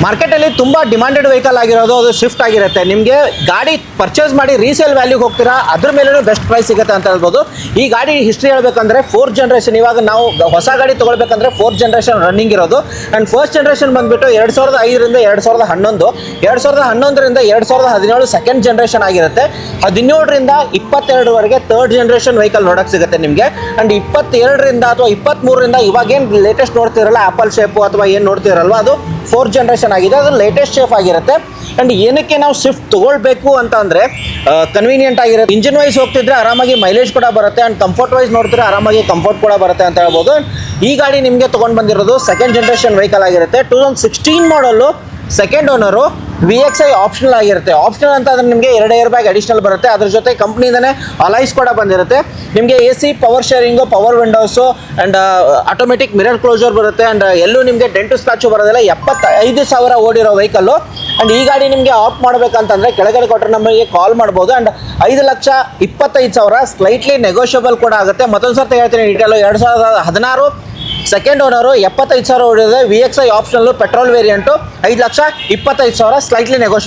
ಮಾರ್ಕೆಟಲ್ಲಿ ತುಂಬ demanded vehicle ಆಗಿರೋದು ಅದು ಸ್ವಿಫ್ಟ್ ಆಗಿರುತ್ತೆ. ನಿಮಗೆ ಗಾಡಿ ಪರ್ಚೇಸ್ ಮಾಡಿ ರೀಸೇಲ್ ವ್ಯಾಲ್ಯೂಗೆ ಹೋಗ್ತೀರಾ, ಅದ್ರ ಮೇಲೂ ಬೆಸ್ಟ್ ಪ್ರೈಸ್ ಸಿಗುತ್ತೆ ಅಂತ ಹೇಳ್ಬೋದು. ಈ ಗಾಡಿ ಹಿಸ್ಟ್ರಿ ಹೇಳ್ಬೇಕಂದ್ರೆ 4th ಜನರೇಷನ್. ಇವಾಗ ನಾವು ಹೊಸ ಗಾಡಿ ತೊಗೊಳ್ಬೇಕಂದ್ರೆ 4th ಜನರೇಷನ್ ರನ್ನಿಂಗ್ ಇರೋದು. ಆ್ಯಂಡ್ ಫಸ್ಟ್ ಜನರೇಷನ್ ಬಂದುಬಿಟ್ಟು 2005ರಿಂದ 2011, 2011ರಿಂದ 2017 ಸೆಕೆಂಡ್ ಜನರೇಷನ್ ಆಗಿರುತ್ತೆ. 17ರಿಂದ 22ವರೆಗೆ 3rd ಜನರೇಷನ್ ವೆಹಿಕಲ್ ನೋಡೋಕ್ಕೆ ಸಿಗುತ್ತೆ ನಿಮಗೆ. ಆ್ಯಂಡ್ 22ರಿಂದ ಅಥವಾ 23ರಿಂದ ಇವಾಗೇನು ಲೇಟೆಸ್ಟ್ ನೋಡ್ತಿರಲ್ಲ ಆಪಲ್ ಶೇಪು ಅಥವಾ ಏನು ನೋಡ್ತಿರಲ್ವ ಅದು 4th ಜನರೇಷನ್ ಆಗಿದೆ. ಅದು ಲೇಟೆಸ್ಟ್ ಶೇಪ್ ಆಗಿರುತ್ತೆ. ಆ್ಯಂಡ್ ಏನಕ್ಕೆ ನಾವು ಸ್ವಿಫ್ಟ್ ತೊಗೊಳ್ಬೇಕು ಅಂತ ಅಂದರೆ ಕನ್ವೀನಿಯೆಂಟ್ ಆಗಿರುತ್ತೆ. ಇಂಜಿನ್ ವೈಸ್ ಹೋಗ್ತಿದ್ರೆ ಆರಾಮಾಗಿ ಮೈಲೇಜ್ ಕೂಡ ಬರುತ್ತೆ. ಆ್ಯಂಡ್ ಕಂಫರ್ಟ್ ವೈಸ್ ನೋಡ್ತಿದ್ರೆ ಆರಾಮಾಗಿ ಕಂಫರ್ಟ್ ಕೂಡ ಬರುತ್ತೆ ಅಂತ ಹೇಳ್ಬೋದು. ಈ ಗಾಡಿ ನಿಮಗೆ ತೊಗೊಂಡು ಬಂದಿರೋದು ಸೆಕೆಂಡ್ ಜನರೇಷನ್ ವೆಹಿಕಲ್ ಆಗಿರುತ್ತೆ. 2016 ಮಾಡಲು, ಸೆಕೆಂಡ್ ಓನರು, VXI ಆಪ್ಷನಲ್ ಆಗಿರುತ್ತೆ. ಆಪ್ಷನಲ್ ಅಂತ ಅಂದರೆ ನಿಮಗೆ 2 ಏರ್ ಬ್ಯಾಗ್ ಅಡಿಷನಲ್ ಬರುತ್ತೆ. ಅದ್ರ ಜೊತೆ ಕಂಪ್ನಿಯಿಂದನೇ ಅಲೈಸ್ ಕೂಡ ಬಂದಿರುತ್ತೆ. ನಿಮಗೆ AC, power steering, power windows and automatic mirror closer ಬರುತ್ತೆ. ಆ್ಯಂಡ್ ಎಲ್ಲೂ ನಿಮಗೆ ಡೆಂಟು ಸ್ಕ್ರಾಚು ಬರೋದಿಲ್ಲ. 75,000 ಓಡಿರೋ ವೆಹಿಕಲ್ಲು. ಆ್ಯಂಡ್ ಈ ಗಾಡಿ ನಿಮಗೆ ಆಫ್ ಮಾಡಬೇಕಂತಂದರೆ ಕೆಳಗಡೆ ಕೊಟ್ಟರೆ ನಮಗೆ ಕಾಲ್ ಮಾಡ್ಬೋದು. ಆ್ಯಂಡ್ 5,25,000 ಸ್ಲೈಟ್ಲಿ ನೆಗೋಷಿಯಬಲ್ ಕೂಡ ಆಗುತ್ತೆ. ಮತ್ತೊಂದು ಸರ್ತಿ ಹೇಳ್ತೀನಿ ಡೀಟೇಲು. 2016 ಸೆಕೆಂಡ್ ಓನರು, 75,000 ಓಡಿದೆ. VXI optional, petrol variant, 5,25,000 slightly negotiable.